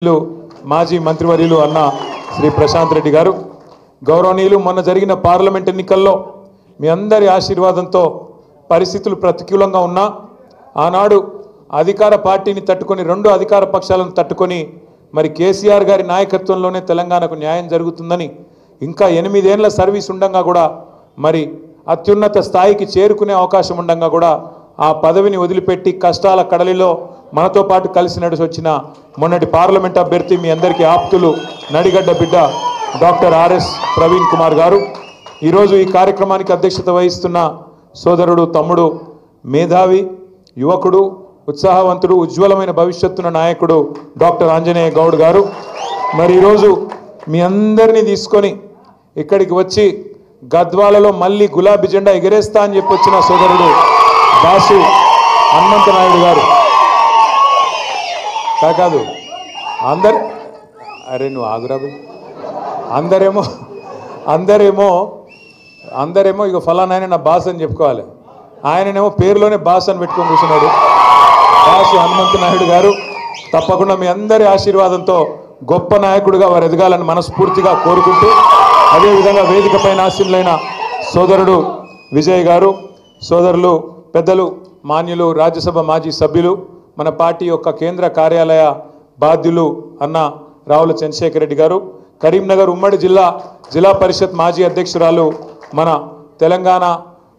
మాజీ మంత్రివర్యులు అన్న శ్రీ ప్రశాంత్ రెడ్డి గారు గౌరవనీయులు మొన్న జరిగిన పార్లమెంట్ ఎన్నికల్లో మీ అందరి ఆశీర్వాదంతో పరిస్థితులు ప్రతికూలంగా ఉన్నా ఆనాడు అధికార పార్టీని తట్టుకొని రెండు అధికార పక్షాలను తట్టుకొని మరి కేసీఆర్ గారి నాయకత్వంలోనే తెలంగాణకు న్యాయం జరుగుతుందని ఇంకా 8 ఏళ్ల సర్వీస్ ఉండగా కూడా మరి అత్యున్నత స్థాయికి చేరుకునే అవకాశం ఉండగా కూడా ఆ పదవిని వదిలిపెట్టి కష్టాల కడలిలో మనతో పాటు కలిసి నడిచి వచ్చిన మొన్నటి పార్లమెంట్ అభ్యర్థి మీ అందరికీ ఆప్తులు నడిగడ్డ బిడ్డ డాక్టర్ ఆర్ఎస్ ప్రవీణ్ కుమార్ గారు ఈరోజు ఈ కార్యక్రమానికి అధ్యక్షత వహిస్తున్న సోదరుడు తమ్ముడు మేధావి యువకుడు ఉత్సాహవంతుడు ఉజ్వలమైన భవిష్యత్తున్న నాయకుడు డాక్టర్ ఆంజనేయ గౌడ్ గారు మరి ఈరోజు మీ అందరినీ తీసుకొని ఇక్కడికి వచ్చి గద్వాలలో మళ్ళీ గులాబీ జెండా ఎగరేస్తా అని చెప్పి వచ్చిన సోదరుడు దాసు హనుమంత నాయుడు గారు కాదు అరే నువ్వు ఆగురాబు అందరేమో ఇక ఫలానా ఆయన నా బాస్ అని చెప్పుకోవాలి ఆయననేమో పేరులోనే బాస్ అని పెట్టుకొని కూర్చున్నాడు దాసు హనుమంత నాయుడు గారు తప్పకుండా మీ అందరి ఆశీర్వాదంతో గొప్ప నాయకుడిగా వారు ఎదగాలని మనస్ఫూర్తిగా కోరుకుంటూ అదేవిధంగా వేదిక పైన ఆశీనులైన సోదరుడు విజయ్ గారు సోదరులు పెద్దలు మాన్యులు రాజ్యసభ మాజీ సభ్యులు మన పార్టీ యొక్క కేంద్ర కార్యాలయ బాధ్యులు అన్న రావుల చంద్రశేఖర్ రెడ్డి గారు కరీంనగర్ ఉమ్మడి జిల్లా పరిషత్ మాజీ అధ్యక్షురాలు మన తెలంగాణ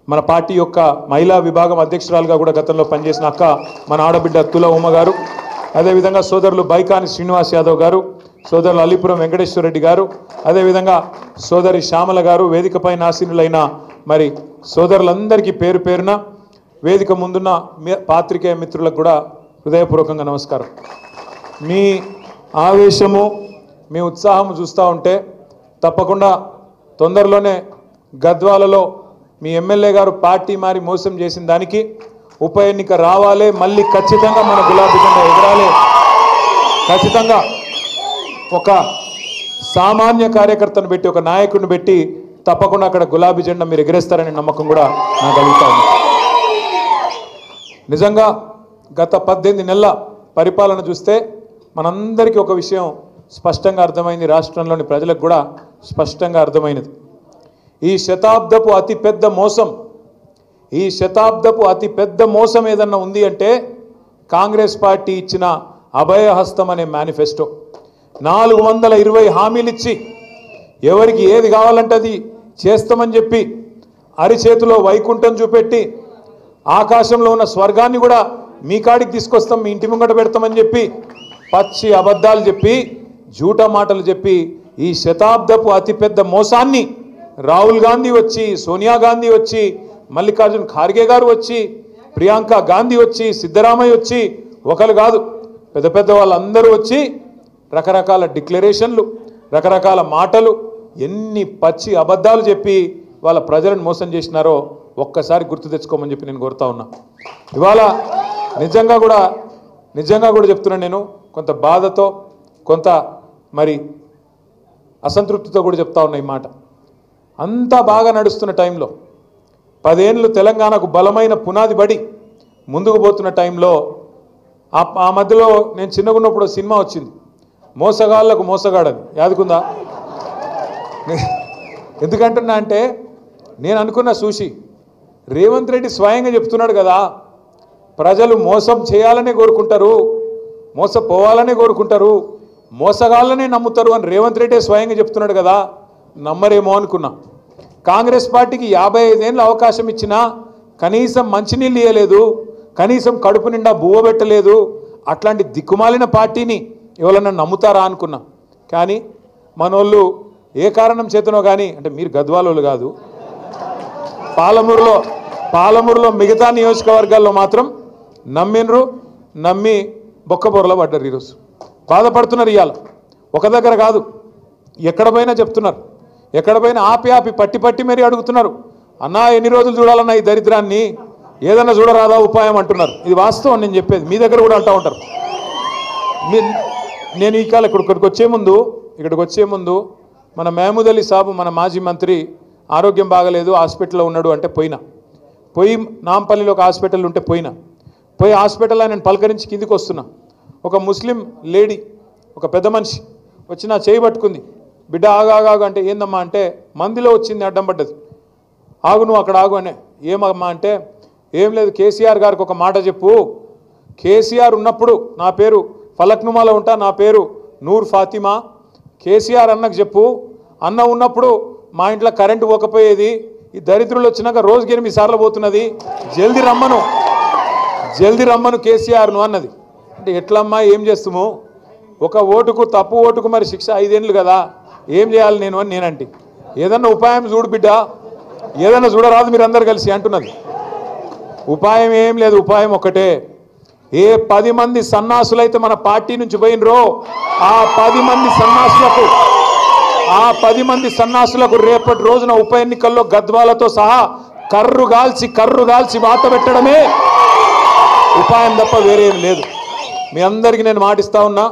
మన పార్టీ యొక్క మహిళా విభాగం అధ్యక్షురాలుగా కూడా గతంలో పనిచేసిన అక్క మన ఆడబిడ్డ తుల ఉమ్మ గారు అదేవిధంగా సోదరులు బైకాని శ్రీనివాస్ యాదవ్ గారు సోదరులు అలీపురం వెంకటేశ్వర రెడ్డి గారు అదేవిధంగా సోదరి శ్యామల గారు వేదికపై ఆసీనులైన మరి సోదరులందరికీ పేరు పేరున వేదిక ముందున్న పాత్రికేయ మిత్రులకు కూడా హృదయపూర్వకంగా నమస్కారం మీ ఆవేశము మీ ఉత్సాహము చూస్తూ ఉంటే తప్పకుండా తొందరలోనే గద్వాలలో మీ ఎమ్మెల్యే గారు పార్టీ మారి మోసం చేసిన దానికి ఉప ఎన్నిక రావాలి మళ్ళీ ఖచ్చితంగా మన గులాబీ జెండా ఎగరాలి ఖచ్చితంగా ఒక సామాన్య కార్యకర్తను పెట్టి ఒక నాయకుడిని పెట్టి తప్పకుండా అక్కడ గులాబీ జెండా మీరు ఎగరేస్తారనే నమ్మకం కూడా నాకు కలుగుతా ఉంది నిజంగా గత 18 నెలల పరిపాలన చూస్తే మనందరికీ ఒక విషయం స్పష్టంగా అర్థమైంది రాష్ట్రంలోని ప్రజలకు కూడా స్పష్టంగా అర్థమైనది ఈ శతాబ్దపు అతిపెద్ద మోసం ఏదన్నా ఉంది అంటే కాంగ్రెస్ పార్టీ ఇచ్చిన అభయహస్తం అనే మేనిఫెస్టో 420 హామీలు ఇచ్చి ఎవరికి ఏది కావాలంటే అది చేస్తామని చెప్పి అరిచేతిలో వైకుంఠం చూపెట్టి ఆకాశంలో ఉన్న స్వర్గాన్ని కూడా మీ కాడికి తీసుకొస్తాం మీ ఇంటి ముంగట పెడతామని చెప్పి పచ్చి అబద్ధాలు చెప్పి జూటా మాటలు చెప్పి ఈ శతాబ్దపు అతిపెద్ద మోసాన్ని రాహుల్ గాంధీ వచ్చి సోనియా గాంధీ వచ్చి మల్లికార్జున్ ఖార్గే గారు వచ్చి ప్రియాంక గాంధీ వచ్చి సిద్ధరామయ్య వచ్చి ఒకరు కాదు పెద్ద వాళ్ళందరూ వచ్చి రకరకాల డిక్లరేషన్లు రకరకాల మాటలు ఎన్ని పచ్చి అబద్ధాలు చెప్పి వాళ్ళ ప్రజలను మోసం చేసినారో ఒక్కసారి గుర్తు తెచ్చుకోమని చెప్పి నేను కోరుతా ఉన్నా ఇవాళ నిజంగా కూడా చెప్తున్నాను నేను కొంత బాధతో కొంత మరి అసంతృప్తితో కూడా చెప్తా ఉన్నా ఈ మాట అంతా బాగా నడుస్తున్న టైంలో 10 ఏళ్ళు తెలంగాణకు బలమైన పునాది పడి ముందుకు పోతున్న టైంలో ఆ మధ్యలో నేను చిన్నగున్నప్పుడు సినిమా వచ్చింది మోసగాళ్ళకు మోసగాడని యాదుకుందా ఎందుకంటున్నా అంటే నేను అనుకున్న చూసి రేవంత్ రెడ్డి స్వయంగా చెప్తున్నాడు కదా ప్రజలు మోసం చేయాలనే కోరుకుంటారు మోసపోవాలనే కోరుకుంటారు మోసగాళ్ళనే నమ్ముతారు అని రేవంత్ రెడ్డి స్వయంగా చెప్తున్నాడు కదా నమ్మరేమో అనుకున్నా కాంగ్రెస్ పార్టీకి 55 ఏళ్ళ అవకాశం ఇచ్చినా కనీసం మంచినీళ్ళు ఇవ్వలేదు కనీసం కడుపు నిండా బువ్వ పెట్టలేదు అట్లాంటి దిక్కుమాలిన పార్టీని ఎవరన్నా నమ్ముతారా అనుకున్నా కానీ మనోళ్ళు ఏ కారణం చేతనో కానీ అంటే మీరు గద్వాలోళ్ళు కాదు పాలమూరులో మిగతా నియోజకవర్గాల్లో మాత్రం నమ్మి బొక్కబొరలో పడ్డారు ఈరోజు బాధపడుతున్నారు ఇవాళ ఒక దగ్గర కాదు ఎక్కడ పోయినా చెప్తున్నారు ఎక్కడ పోయినా ఆపి పట్టి మరీ అడుగుతున్నారు అన్నా ఎన్ని రోజులు చూడాలన్నా ఈ దరిద్రాన్ని ఏదన్నా చూడరాదా ఉపాయం అంటున్నారు ఇది వాస్తవం నేను చెప్పేది మీ దగ్గర కూడా అంటూ ఉంటారు నేను ఈ కాలం ఇక్కడికి వచ్చే ముందు మన మహమూద్ అలీ సాబు మన మాజీ మంత్రి ఆరోగ్యం బాగలేదు హాస్పిటల్లో ఉన్నాడు అంటే పోయి నాంపల్లిలో ఒక హాస్పిటల్ ఉంటే పోయి హాస్పిటల్లో నేను పలకరించి కిందికి వస్తున్నా ఒక ముస్లిం లేడీ ఒక పెద్ద మనిషి వచ్చి నా చేయి పట్టుకుంది. బిడ్డ ఆగాగు అంటే ఏందమ్మా అంటే మందిలో వచ్చింది అడ్డం పడ్డది. ఆగు నువ్వు అక్కడ ఆగు అనే. ఏమమ్మా అంటే ఏం లేదు కేసీఆర్ గారికి ఒక మాట చెప్పు. కేసీఆర్ ఉన్నప్పుడు నా పేరు ఫలక్నుమాలో ఉంటా, నా పేరు నూర్ ఫాతిమా. కేసీఆర్ అన్నకు చెప్పు, అన్న ఉన్నప్పుడు మా ఇంట్లో కరెంటు పోకపోయేది, ఈ దరిద్రులు వచ్చినాక రోజుకి 8 సార్లు పోతున్నది, జల్దీ రమ్మను కేసీఆర్ను అన్నది. అంటే ఎట్లమ్మా ఏం చేస్తాము, ఒక ఓటుకు తప్పు ఓటుకు మరి శిక్ష 5 ఏళ్ళు కదా, ఏం చేయాలి నేను అని నేనంటే, ఏదన్నా ఉపాయం చూడు బిడ్డ, ఏదన్నా చూడరాదు మీరు అందరు కలిసి అంటున్నది. ఉపాయం ఏం లేదు, ఉపాయం ఒకటే. ఏ 10 మంది సన్నాసులైతే మన పార్టీ నుంచి పోయినరో ఆ 10 మంది సన్నాసులకు రేపటి రోజున ఉప ఎన్నికల్లో గద్వాలతో సహా కర్రు గాల్చి వాత పెట్టడమే ఉపాయం తప్ప వేరేం లేదు. మీ అందరికీ నేను మాటిస్తా ఉన్నా,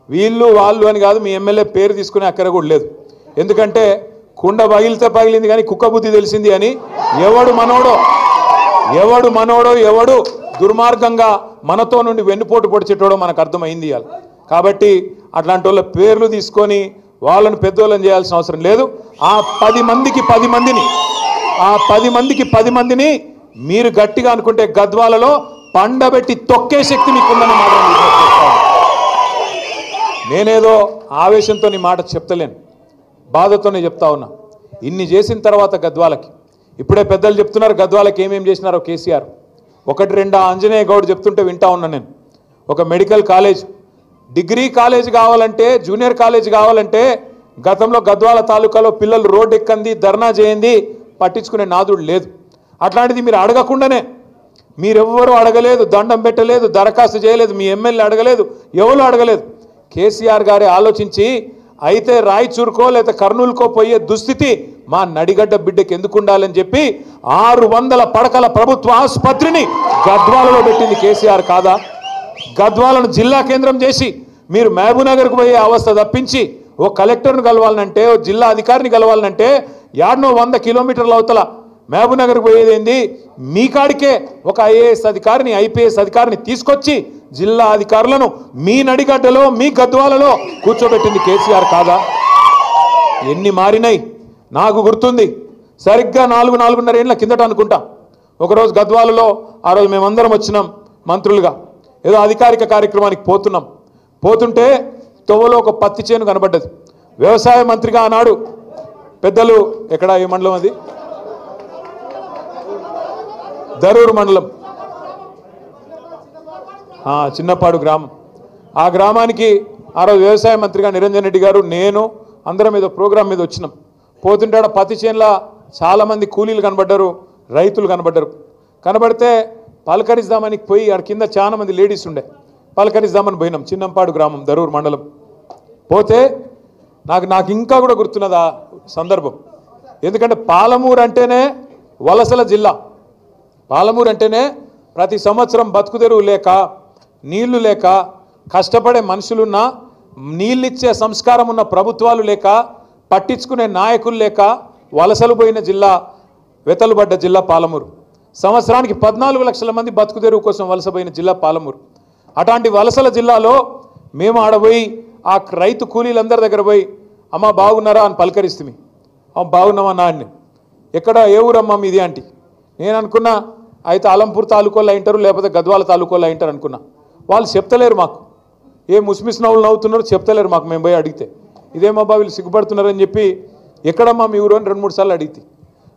వీళ్ళు వాళ్ళు అని కాదు, మీ ఎమ్మెల్యే పేరు తీసుకునే అక్కర కూడా లేదు. ఎందుకంటే కుండ పగిలితే పగిలింది కానీ కుక్క బుద్ధి తెలిసింది అని ఎవడు మనోడో ఎవడు దుర్మార్గంగా మనతో నుండి వెన్నుపోటు పొడిచేటోడో మనకు అర్థమైంది ఇవాళ. కాబట్టి అట్లాంటి వాళ్ళ పేర్లు తీసుకొని వాళ్ళను పెద్దోళ్ళని చేయాల్సిన అవసరం లేదు. ఆ 10 మందిని మీరు గట్టిగా అనుకుంటే గద్వాలలో పండబెట్టి తొక్కే శక్తి మీకుందని మాత్రం నేనేదో ఆవేశంతో నీ మాట చెప్తలేను, బాధతోనే చెప్తా ఉన్నా. ఇన్ని చేసిన తర్వాత గద్వాలకి ఇప్పుడే పెద్దలు చెప్తున్నారు గద్వాలకి ఏమేం చేసినారో కేసీఆర్. 1-2 ఆంజనేయ గౌడ్ చెప్తుంటే వింటా ఉన్నా నేను. ఒక మెడికల్ కాలేజ్, డిగ్రీ కాలేజ్ కావాలంటే, జూనియర్ కాలేజ్ కావాలంటే గతంలో గద్వాల తాలూకాలో పిల్లలు రోడ్డు ఎక్కంది, ధర్నా చేయండి, పట్టించుకునే నాదుడు లేదు. అట్లాంటిది మీరు అడగకుండానే, మీరెవ్వరూ అడగలేదు, దండం పెట్టలేదు, దరఖాస్తు చేయలేదు, మీ ఎమ్మెల్యే అడగలేదు, ఎవరు అడగలేదు. కేసీఆర్ గారే ఆలోచించి అయితే రాయచూరుకో లేదా కర్నూలుకో పోయే దుస్థితి మా నడిగడ్డ బిడ్డకి ఎందుకు ఉండాలని చెప్పి 600 పడకల ప్రభుత్వ ఆసుపత్రిని గద్వాలలో పెట్టింది కేసీఆర్ కాదా? గద్వాలను జిల్లా కేంద్రం చేసి మీరు మహబూబ్నగర్కు పోయే అవస్థ తప్పించి ఓ కలెక్టర్ను కలవాలనంటే, ఓ జిల్లా అధికారిని కలవాలనంటే 100 కిలోమీటర్ల అవతల మహబూబ్నగర్కు పోయేదేంది? మీ కాడికే ఒక ఐఏఎస్ అధికారిని, ఐపీఎస్ అధికారిని తీసుకొచ్చి జిల్లా అధికారులను మీ నడిగడ్డలో, మీ గద్వాలలో కూర్చోబెట్టింది కేసీఆర్ కాదా? ఎన్ని మారినాయి నాకు గుర్తుంది. సరిగ్గా 4-4.5 ఏళ్ల కిందట అనుకుంటా ఒకరోజు గద్వాలలో, ఆ రోజు మేమందరం వచ్చినాం మంత్రులుగా, ఏదో అధికారిక కార్యక్రమానికి పోతుంటే తొవ్వలో ఒక పత్తి చేను కనబడ్డది. వ్యవసాయ మంత్రిగా ఆనాడు పెద్దలు, ఎక్కడ ఏ మండలం అది, దరూరు మండలం, చిన్నపాడు గ్రామం. ఆ గ్రామానికి ఆ రోజు వ్యవసాయ మంత్రిగా నిరంజన్ రెడ్డి గారు, నేను అందరం ఏదో ప్రోగ్రాం మీద వచ్చినాం. పోతుంటే పత్తి చేనుల చాలామంది కూలీలు కనబడ్డారు, రైతులు కనబడితే పలకరిద్దామని పోయి ఆడ కింద చాలా మంది లేడీస్ ఉండే, పలకరిద్దామని పోయినాం. చిన్నంపాడు గ్రామం, దరూరు మండలం. పోతే నాకు ఇంకా కూడా గుర్తున్నది ఆ సందర్భం. ఎందుకంటే పాలమూరు అంటేనే వలసల జిల్లా, పాలమూరు అంటేనే ప్రతి సంవత్సరం బతుకుదెరువు లేక, నీళ్లు లేక, కష్టపడే మనుషులున్నా, నీళ్ళిచ్చే సంస్కారం ఉన్న ప్రభుత్వాలు లేక, పట్టించుకునే నాయకులు లేక వలసలు పోయిన జిల్లా, వెతలుబడ్డ జిల్లా పాలమూరు. సంవత్సరానికి 14 లక్షల మంది బతుకుదెరువు కోసం వలసపోయిన జిల్లా పాలమూరు. అట్లాంటి వలసల జిల్లాలో మేము ఆడపోయి ఆ రైతు కూలీలందరి దగ్గర పోయి, అమ్మ బాగున్నారా అని పలకరిస్తుంది. బాగున్నామన్నా అని. ఎక్కడ, ఏ ఊరమ్మా మీది అంటే నేను అనుకున్నా అయితే అలంపూర్ తాలూకోళ్ళు అయింటారు, లేకపోతే గద్వాల తాలూకోళ్ళు అయింటారు అనుకున్నా. వాళ్ళు చెప్తలేరు మాకు, ఏ ముస్మిస్ నవ్వులు నవ్వుతున్నారో చెప్తలేరు మాకు. మేము పోయి అడిగితే ఇదేమబ్బా వీళ్ళు సిగ్గుపడుతున్నారని చెప్పి, ఎక్కడమ్మా మీ ఊరు అని 2-3 సార్లు అడిగితే,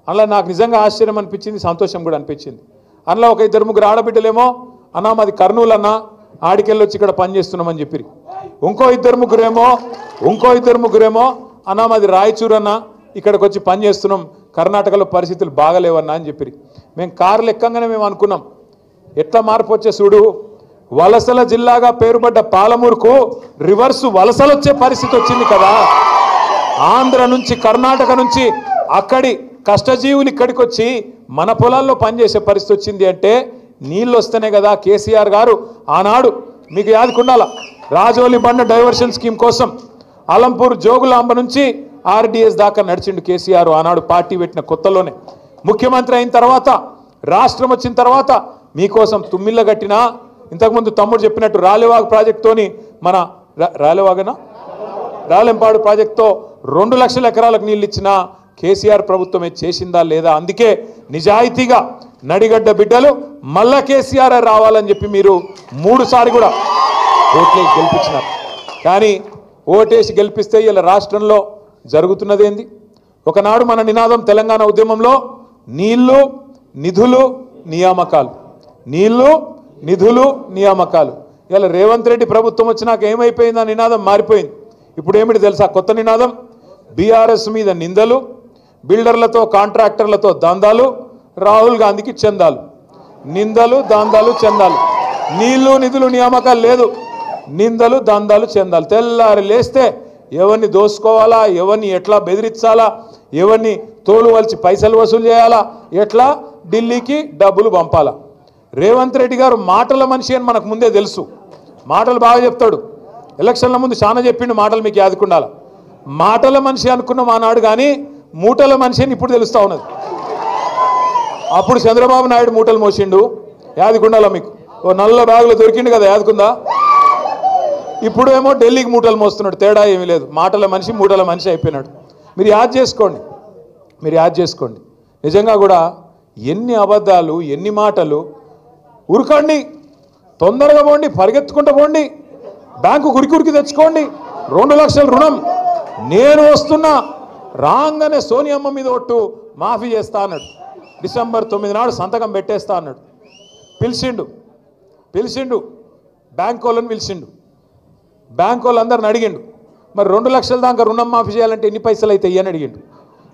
అందులో నాకు నిజంగా ఆశ్చర్యం అనిపించింది, సంతోషం కూడా అనిపించింది. అందులో ఒక 2-3 ఆడబిడ్డలేమో, అన్నా మాది కర్నూలు అన్న, ఆడికెళ్ళి వచ్చి ఇక్కడ పని చేస్తున్నామని చెప్పి. ఇంకో 2-3 ముగ్గురేమో అన్నా మాది రాయచూరు అన్న, ఇక్కడికి వచ్చి పని చేస్తున్నాం, కర్ణాటకలో పరిస్థితులు బాగలేవన్నా అని చెప్పి. మేము కార్లు ఎక్కంగానే మేము అనుకున్నాం ఎట్లా మార్పు వచ్చే చూడు, వలసల జిల్లాగా పేరుపడ్డ పాలమూరుకు రివర్సు వలసలు వచ్చే పరిస్థితి వచ్చింది కదా. ఆంధ్ర నుంచి, కర్ణాటక నుంచి అక్కడి కష్టజీవులు ఇక్కడికి వచ్చి మన పొలాల్లో పనిచేసే పరిస్థితి వచ్చింది అంటే నీళ్ళు వస్తేనే కదా. కేసీఆర్ గారు ఆనాడు మీకు యాదకుండాల, రాజోలి బండ డైవర్షన్ స్కీమ్ కోసం అలంపూర్ జోగులాంబ నుంచి ఆర్డీఎస్ దాకా నడిచిండు కేసీఆర్ ఆనాడు పార్టీ పెట్టిన కొత్తలోనే. ముఖ్యమంత్రి అయిన తర్వాత, రాష్ట్రం వచ్చిన తర్వాత మీకోసం తుమ్మిళ్ళ కట్టినా, ఇంతకుముందు తమ్ముడు చెప్పినట్టు రాలేవాగు ప్రాజెక్టుతోని మన రాలేవాగనా రాలెంపాడు ప్రాజెక్టుతో 2 లక్షల ఎకరాలకు నీళ్ళు ఇచ్చిన కేసీఆర్ ప్రభుత్వమే చేసిందా లేదా? అందుకే నిజాయితీగా నడిగడ్డ బిడ్డలు మళ్ళా కేసీఆర్ రావాలని చెప్పి మీరు 3 సార్లు కూడా ఓట్లేసి గెలిపించినారు. కానీ ఓటేసి గెలిపిస్తే ఇలా రాష్ట్రంలో జరుగుతున్నది ఏంది? ఒకనాడు మన నినాదం తెలంగాణ ఉద్యమంలో నీళ్లు నిధులు నియామకాలు, నీళ్లు నిధులు నియామకాలు. ఇలా రేవంత్ రెడ్డి ప్రభుత్వం వచ్చినాక ఏమైపోయింది? ఆ నినాదం మారిపోయింది. ఇప్పుడు ఏమిటి తెలుసా కొత్త నినాదం? బీఆర్ఎస్ మీద నిందలు, బిల్డర్లతో కాంట్రాక్టర్లతో దందాలు, రాహుల్ గాంధీకి చందాలు. నిందలు దందాలు చందాలు, నీళ్లు నిధులు నియామకాలు లేదు, నిందలు దందాలు చందాలు. తెల్లారి లేస్తే ఎవరిని దోసుకోవాలా, ఎవరిని ఎట్లా బెదిరించాలా, ఎవరిని తోలు వలిచి పైసలు వసూలు చేయాలా, ఎట్లా ఢిల్లీకి డబ్బులు పంపాలా. రేవంత్ రెడ్డి గారు మాటల మనిషి అని మనకు ముందే తెలుసు. మాటలు బాగా చెప్తాడు. ఎలక్షన్ల ముందు చాలా చెప్పిండు మాటలు, మీకు యాదుకుండాల. మాటల మనిషి అనుకున్నాం ఆనాడు, కానీ మూటల మనిషి అని ఇప్పుడు తెలుస్తూ ఉన్నది. అప్పుడు చంద్రబాబు నాయుడు మూటలు మోసిండు, యాదుకుండాల మీకు. ఓ నల్ల బ్యాగులో దొరికిండు కదా, యాదుకుందా? ఇప్పుడు ఏమో ఢిల్లీకి మూటలు మోస్తున్నాడు. తేడా ఏమీ లేదు. మాటల మనిషి మూటల మనిషి అయిపోయినాడు. మీరు యాద్ చేసుకోండి, మీరు యాద్ చేసుకోండి. నిజంగా కూడా ఎన్ని అబద్ధాలు, ఎన్ని మాటలు. ఉరకండి, తొందరగా పోండి, పరిగెత్తుకుంటూ పోండి, బ్యాంకు కురికి తెచ్చుకోండి, 2 లక్షల రుణం నేను వస్తున్నా, రాగానే సోనియమ్మ మీద ఒట్టు మాఫీ చేస్తా అన్నాడు. డిసెంబర్ 9 నాడు సంతకం పెట్టేస్తా అన్నాడు. పిలిచిండు బ్యాంక్ వాళ్ళని పిలిచిండు. బ్యాంక్ వాళ్ళందరిని అడిగిండు, మరి 2 లక్షల దాకా రుణం మాఫీ చేయాలంటే ఎన్ని పైసలు అవుతాయి అని అడిగిండు.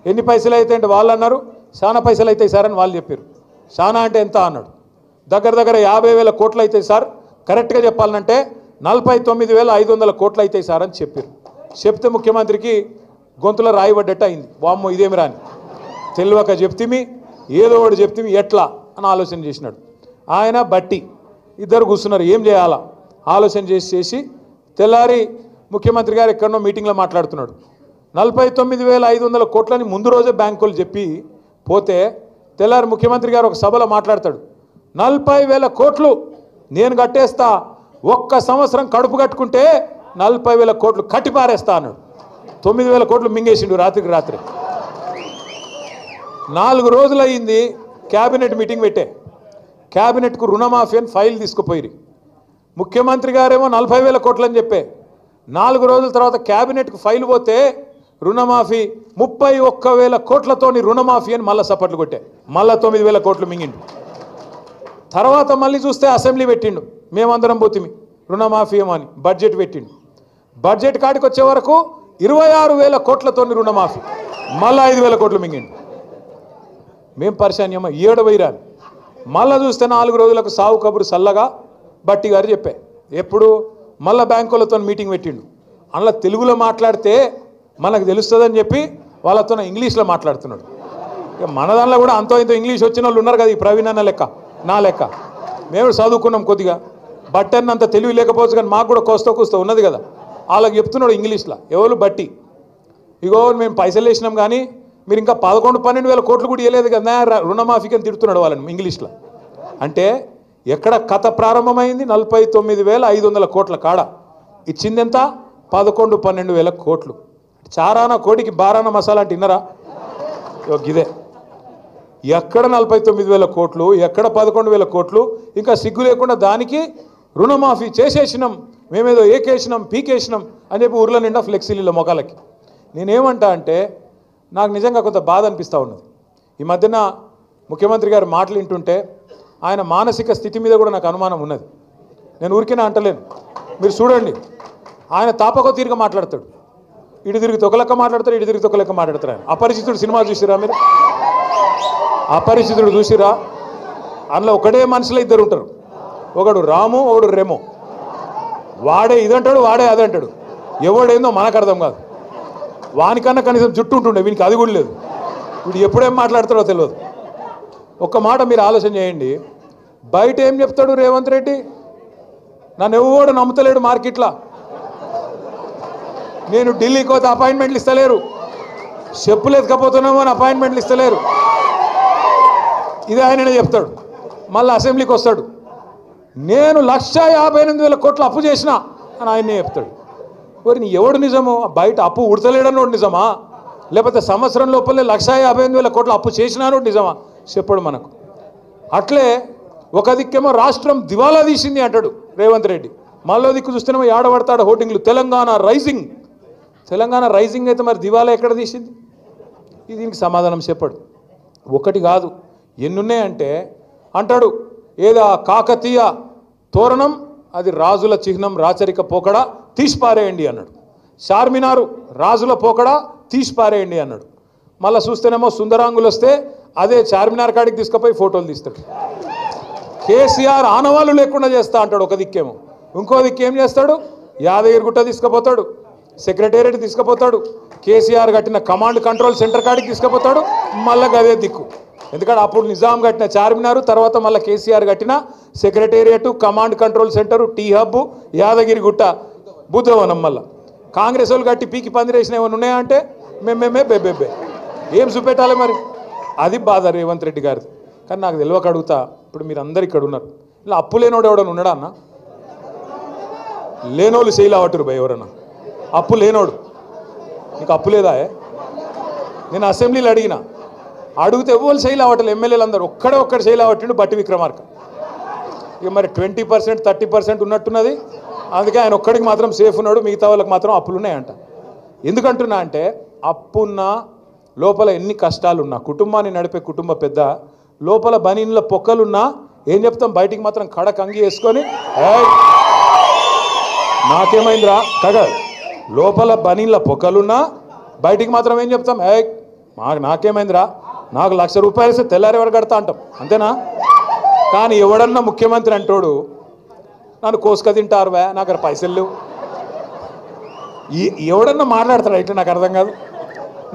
ఎన్ని పైసలు అవుతాయి అంటే వాళ్ళు అన్నారు చాలా పైసలు అవుతాయి సార్ అని వాళ్ళు చెప్పారు. చాలా అంటే ఎంత అన్నాడు. దగ్గర 50,000 కోట్లు అవుతాయి సార్, కరెక్ట్గా చెప్పాలంటే 49,500 కోట్లు అవుతాయి సార్ అని చెప్పారు. చెప్తే ముఖ్యమంత్రికి గొంతులో రాయబడ్డట్టు అయింది. వామ్మో ఇదేమి రాని తెలియక చెప్తిమి, ఏదో ఒకటి చెప్తిమి, ఎట్లా అని ఆలోచన చేసినాడు. ఆయన బట్టి ఇద్దరు కూర్చున్నారు, ఏం చేయాలా ఆలోచన చేసి తెల్లారి ముఖ్యమంత్రి గారు ఎక్కడనో మీటింగ్లో మాట్లాడుతున్నాడు. 49,500 కోట్లని ముందు రోజే బ్యాంకులు చెప్పి పోతే తెల్లారి ముఖ్యమంత్రి గారు ఒక సభలో మాట్లాడతాడు. 40,000 కోట్లు నేను కట్టేస్తా, ఒక్క సంవత్సరం కడుపు కట్టుకుంటే 40,000 కోట్లు కట్టి పారేస్తా అన్నాడు. 9,000 కోట్లు మింగేసిండు రాత్రికి రాత్రి. 4 రోజులు అయ్యింది క్యాబినెట్ మీటింగ్ పెట్టే. క్యాబినెట్కు రుణమాఫీ అని ఫైల్ తీసుకుపోయి ముఖ్యమంత్రి గారేమో 40,000 కోట్లు అని చెప్పే. 4 రోజుల తర్వాత క్యాబినెట్కు ఫైల్ పోతే రుణమాఫీ 31,000 కోట్లతోని రుణమాఫీ అని మళ్ళీ సపట్లు కొట్టే. మళ్ళీ 9,000 కోట్లు మింగిండు. తర్వాత మళ్ళీ చూస్తే అసెంబ్లీ పెట్టిండు, మేమందరం పోతిమి రుణమాఫీ ఏమో అని బడ్జెట్ పెట్టిండు. బడ్జెట్ కాడికి వచ్చే వరకు 26,000 కోట్లతో రుణమాఫీ, మళ్ళీ 5,000 కోట్లు మింగిండు. మేం పరిశాన్యమా ఏడవైరాలి. మళ్ళీ చూస్తే 4 రోజులకు సావు కబురు సల్లగా బట్టి గారు చెప్పే. ఎప్పుడు మళ్ళీ బ్యాంకులతో మీటింగ్ పెట్టిండు. అందులో తెలుగులో మాట్లాడితే మనకు తెలుస్తుందని చెప్పి వాళ్ళతో ఇంగ్లీష్లో మాట్లాడుతున్నాడు. మన దానిలో కూడా అంతో ఇంతో ఇంగ్లీష్ వచ్చిన వాళ్ళు ఉన్నారు కదా, ఈ ప్రవీణ్ అన్న లెక్క నా లెక్క. మేము చదువుకున్నాం కొద్దిగా, బట్టన్న అంత తెలివి లేకపోవచ్చు కానీ మాకు కూడా కోస్తా ఉన్నది కదా. వాళ్ళకి చెప్తున్నాడు ఇంగ్లీష్లో. ఎవరు బట్టి, ఇగో మేము పైసలు వేసినాం కానీ మీరు ఇంకా 11-12 కోట్లు కూడా ఇవ్వలేదు కదా రుణమాఫీకి అని తిడుతున్నాడు వాళ్ళని ఇంగ్లీష్లో. అంటే ఎక్కడ కథ ప్రారంభమైంది? 49,500 కోట్ల కాడ ఇచ్చింది ఎంత? 11-12 కోట్లు. చారాన కోడికి బారాన మసాలా అంటే విన్నరా? ఇదే ఎక్కడ 49,000 కోట్లు, ఎక్కడ 11,000 కోట్లు. ఇంకా సిగ్గు లేకుండా దానికి రుణమాఫీ చేసేసినాం, మేమేదో ఏకేసినాం పీకేసినాం అని చెప్పి ఊర్ల నిండా ఫ్లెక్సీల మొఖాలకి. నేనేమంటా అంటే నాకు నిజంగా కొంత బాధ అనిపిస్తూ ఉన్నది. ఈ మధ్యన ముఖ్యమంత్రి గారు మాటలు వింటుంటే ఆయన మానసిక స్థితి మీద కూడా నాకు అనుమానం ఉన్నది. నేను ఊరికేనా అంటలేను, మీరు చూడండి. ఆయన తాపకో తీరుగా మాట్లాడతాడు, ఇటు తిరిగి తొక్కలెక్క మాట్లాడతాడు, ఇటు తిరిగి తొక్కలెక్క మాట్లాడతారు. ఆయన అపరిచితుడు సినిమా చూసిరా మీరు? అపరిచితుడు చూసిరా? అందులో ఒకటే మనుషులు ఇద్దరు ఉంటారు, ఒకడు రాము ఒకడు రెమో. వాడే ఇదంటాడు, వాడే అదంటాడు. ఎవడేందో మనకు అర్థం కాదు. వానికన్నా కనీసం జుట్టు ఉంటుండే, వీనికి అది కూడా లేదు. వీడు ఎప్పుడేం మాట్లాడతాడో తెలియదు. ఒక్క మాట మీరు ఆలోచన చేయండి. బయట ఏం చెప్తాడు రేవంత్ రెడ్డి? నన్ను ఎవడు నమ్ముతలేడు మార్కెట్లో, నేను ఢిల్లీకి పోతే అపాయింట్మెంట్లు ఇస్తలేరు, చెప్పులు ఎత్తుకపోతున్నామో అని అపాయింట్మెంట్లు ఇస్తలేరు, ఇది ఆయననే చెప్తాడు. మళ్ళీ అసెంబ్లీకి వస్తాడు, నేను 1,58,000 కోట్లు అప్పు చేసిన అని ఆయనే చెప్తాడు. మరి ఎవడు నిజము? బయట అప్పు ఉడతలేడన్నోడు నిజమా? లేకపోతే సంవత్సరం లోపలే 1,58,000 కోట్ల అప్పు చేసినానోడు నిజమా? చెప్పడు మనకు. అట్లే ఒక దిక్కేమో రాష్ట్రం దివాలా తీసింది అంటాడు రేవంత్ రెడ్డి, మళ్ళీ దిక్కు చూస్తేనేమో ఏడబడతాడు హోర్డింగ్లు తెలంగాణ రైజింగ్. తెలంగాణ రైజింగ్ అయితే మరి దివాలా ఎక్కడ తీసింది? దీనికి సమాధానం చెప్పడు. ఒకటి కాదు ఎన్నున్నాయంటే అంటాడు, ఏదా కాకతీయ తోరణం అది రాజుల చిహ్నం, రాచరిక పోకడా తీసిపారేయండి అన్నాడు. చార్మినారు రాజుల పోకడా తీసిపారేయండి అన్నాడు. మళ్ళీ చూస్తేనేమో సుందరాంగులు వస్తే అదే చార్మినార్ కాడికి తీసుకుపోయి ఫోటోలు తీస్తాడు. కేసీఆర్ ఆనవాళ్ళు లేకుండా చేస్తా అంటాడు ఒక దిక్కేమో. ఇంకో దిక్కు ఏం చేస్తాడు? యాదగిరిగుట్ట తీసుకుపోతాడు, సెక్రటేరియట్ తీసుకుపోతాడు, కేసీఆర్ కట్టిన కమాండ్ కంట్రోల్ సెంటర్ కాడికి తీసుకుపోతాడు. మళ్ళీ అదే దిక్కు, ఎందుకంటే అప్పుడు నిజాం కట్టిన చార్మినారు, తర్వాత మళ్ళీ కేసీఆర్ కట్టిన secretariat, command control centre, T hub, Yadagirigutta, Buddhavanam. మళ్ళీ కాంగ్రెస్ వాళ్ళు కట్టి పీకి పందిరేసిన ఏమైనా ఉన్నాయా అంటే మేమేమే బెబ్బెబ్బే ఏం చూపెట్టాలి మరి? అది బాధ రేవంత్ రెడ్డి గారిది. కానీ నాకు తెలియక అడుగుతా, ఇప్పుడు మీరు అందరు ఇక్కడ ఉన్నారు, ఇలా అప్పు లేనోడు ఎవడన్నా ఉన్నాడా అన్న? లేనోళ్ళు చేయలేవట్టురు భయ ఎవరన్నా? అప్పు లేనోడు నీకు అప్పు లేదా? నేను అసెంబ్లీలో అడిగితే ఎవరు చేయలేవట్టలు, ఎమ్మెల్యేలు అందరూ ఒక్కడు చేయలేవట్టిండు బట్టి విక్రమార్క. ఇక మరి 20% 30% ఉన్నట్టున్నది, అందుకే ఆయన ఒక్కడికి మాత్రం సేఫ్ ఉన్నాడు, మిగతా వాళ్ళకి మాత్రం అప్పులు ఉన్నాయంట. ఎందుకంటున్నా అంటే అప్పున్న లోపల ఎన్ని కష్టాలున్నా, కుటుంబాన్ని నడిపే కుటుంబ పెద్ద లోపల బనీన్ల పొక్కలున్నా ఏం చెప్తాం, బయటికి మాత్రం కడక్ అంగి వేసుకొని నాకేమైందిరా కగ, లోపల బనీన్ల పొక్కలున్నా బయటికి మాత్రం ఏం చెప్తాం, నాకేమైందిరా, నాకు ₹1,00,000 ఇస్తే తెల్లారి ఎవరు కడతా అంటాం, అంతేనా? కానీ ఎవడన్నా ముఖ్యమంత్రి అంటోడు నన్ను కోసుక తింటారువా, నాకు అక్కడ పైసలు లేవు, ఎవడన్నా మాట్లాడతాడు ఇట్లా? నాకు అర్థం కాదు.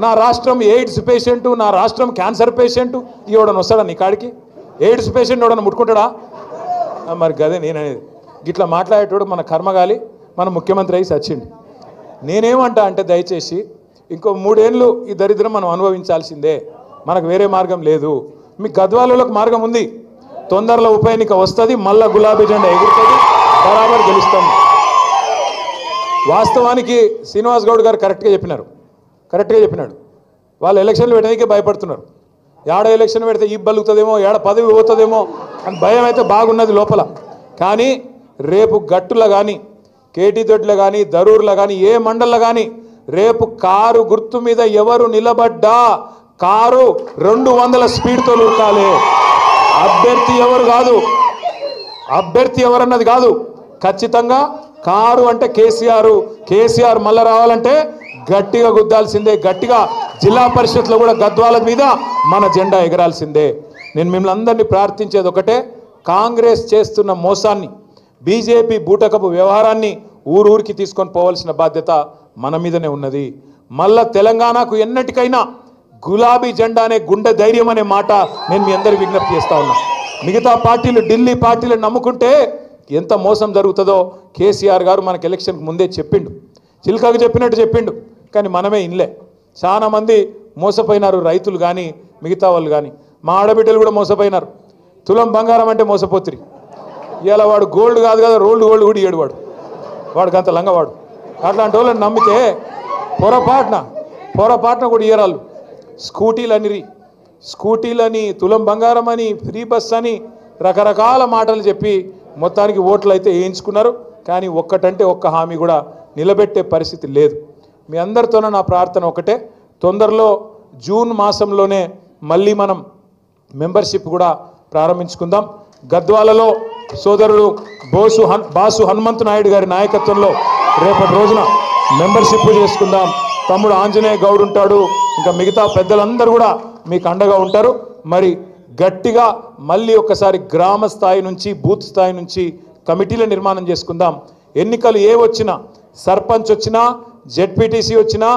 నా రాష్ట్రం ఎయిడ్స్ పేషెంటు, నా రాష్ట్రం క్యాన్సర్ పేషెంటు, ఎవడన్నా వస్తాడా నీ కాడికి? ఎయిడ్స్ పేషెంట్ ఎవడన్నా ముట్టుకుంటాడా? మరి గదే నేననేది. గిట్లా మాట్లాడేటోడు మన కర్మగాలి మన ముఖ్యమంత్రి అయి సచ్చిండు. నేనేమంటా అంటే దయచేసి ఇంకో 3 ఏళ్ళు ఈ దరిద్రం మనం అనుభవించాల్సిందే, మనకు వేరే మార్గం లేదు. మీ గద్వాలకు మార్గం ఉంది, తొందరలో ఉప ఎన్నిక వస్తుంది, మళ్ళా గులాబీ జెండా ఎగురుతుంది, బరాబర్ గెలుస్తాం. వాస్తవానికి శ్రీనివాస్ గౌడ్ గారు కరెక్ట్గా చెప్పినాడు. వాళ్ళు ఎలక్షన్లు పెట్టడానికి భయపడుతున్నారు. ఏడ ఎలక్షన్ పెడితే ఈ బలుగుతుందేమో, ఏడ పదవి పోతుందేమో అని భయం అయితే బాగున్నది లోపల. కానీ రేపు గట్టులో కానీ, కేటీ దొడ్లో కానీ, దరూర్లో కానీ, ఏ మండల్లో కానీ రేపు కారు గుర్తు మీద ఎవరు నిలబడ్డా కారు 200 స్పీడ్తో ఉరకాలి. అభ్యర్థి ఎవరు కాదు, అభ్యర్థి ఎవరన్నది కాదు, ఖచ్చితంగా కారు అంటే కేసీఆర్ మళ్ళీ రావాలంటే గట్టిగా గుద్దాల్సిందే, గట్టిగా జిల్లా పరిషత్లో కూడా గద్వాల మీద మన జెండా ఎగరాల్సిందే. నేను మిమ్మల్ని అందరినీ ప్రార్థించేది ఒకటే, కాంగ్రెస్ చేస్తున్న మోసాన్ని, బీజేపీ బూటకపు వ్యవహారాన్ని ఊరూరికి తీసుకొని పోవాల్సిన బాధ్యత మన మీదనే ఉన్నది. మళ్ళా తెలంగాణకు ఎన్నటికైనా గులాబీ జెండా అనే గుండె ధైర్యం అనే మాట నేను మీ అందరికి విజ్ఞప్తి చేస్తా ఉన్నా. మిగతా పార్టీలు, ఢిల్లీ పార్టీలు నమ్ముకుంటే ఎంత మోసం జరుగుతుందో కేసీఆర్ గారు మనకు ఎలక్షన్కి ముందే చెప్పిండు, చిల్కకు చెప్పినట్టు చెప్పిండు. కానీ మనమే ఇన్లే. చాలామంది మోసపోయినారు, రైతులు కానీ మిగతా వాళ్ళు కానీ. మా ఆడబిడ్డలు కూడా మోసపోయినారు. తులం బంగారం అంటే మోసపోతురి. ఇలా వాడు గోల్డ్ కాదు కదా, రోల్డ్ గోల్డ్ కూడా ఇయ్యాడు వాడికి అంత లంగవాడు. అట్లాంటి వాళ్ళని నమ్మితే పొరపాటున కూడా ఇయ్యరాళ్ళు. స్కూటీలని, తులం బంగారం అని, ఫ్రీ బస్ అని రకరకాల మాటలు చెప్పి మొత్తానికి ఓట్లు అయితే వేయించుకున్నారు. కానీ ఒక్కటంటే ఒక్క హామీ కూడా నిలబెట్టే పరిస్థితి లేదు. మీ అందరితోనే నా ప్రార్థన ఒకటే, తొందరలో జూన్ మాసంలోనే మళ్ళీ మనం మెంబర్షిప్ కూడా ప్రారంభించుకుందాం. గద్వాలలో సోదరుడు బాసు హనుమంతు నాయుడు గారి నాయకత్వంలో రేపటి రోజున మెంబర్షిప్ చేసుకుందాం. తమ్ముడు ఆంజనేయ గౌడ్ ఉంటాడు, ఇంకా మిగతా పెద్దలందరూ కూడా మీకు అండగా ఉంటారు. మరి గట్టిగా మళ్ళీ ఒకసారి గ్రామ స్థాయి నుంచి, బూత్ స్థాయి నుంచి కమిటీల నిర్మాణం చేసుకుందాం. ఎన్నికలు ఏ వచ్చినా, సర్పంచ్ వచ్చినా, జెడ్పీటీసీ వచ్చినా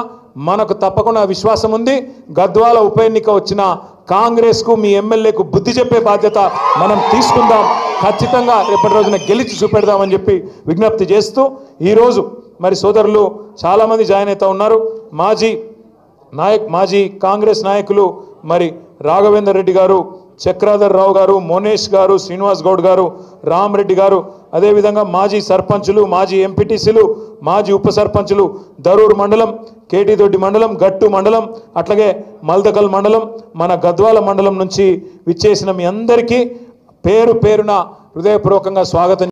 మనకు తప్పకుండా విశ్వాసం ఉంది. గద్వాల ఉప ఎన్నిక వచ్చినా కాంగ్రెస్కు, మీ ఎమ్మెల్యేకు బుద్ధి చెప్పే బాధ్యత మనం తీసుకుందాం. ఖచ్చితంగా రేపటి రోజున గెలిచి చూపెడదామని చెప్పి విజ్ఞప్తి చేస్తూ, ఈరోజు మరి సోదరులు చాలామంది జాయిన్ అవుతూ ఉన్నారు. మాజీ కాంగ్రెస్ నాయకులు మరి రాఘవేందర్ రెడ్డి గారు, చక్రాధర్ రావు గారు, మోనేష్ గారు, శ్రీనివాస్ గౌడ్ గారు, రామ్ రెడ్డి గారు, అదేవిధంగా మాజీ సర్పంచులు, మాజీ ఎంపీటీసీలు, మాజీ ఉప సర్పంచులు, దరూర్ మండలం, కేటీదొడ్డి మండలం, గట్టు మండలం, అట్లాగే మల్దకల్ మండలం, మన గద్వాల మండలం నుంచి విచ్చేసిన మీ అందరికీ పేరు పేరున హృదయపూర్వకంగా స్వాగతం.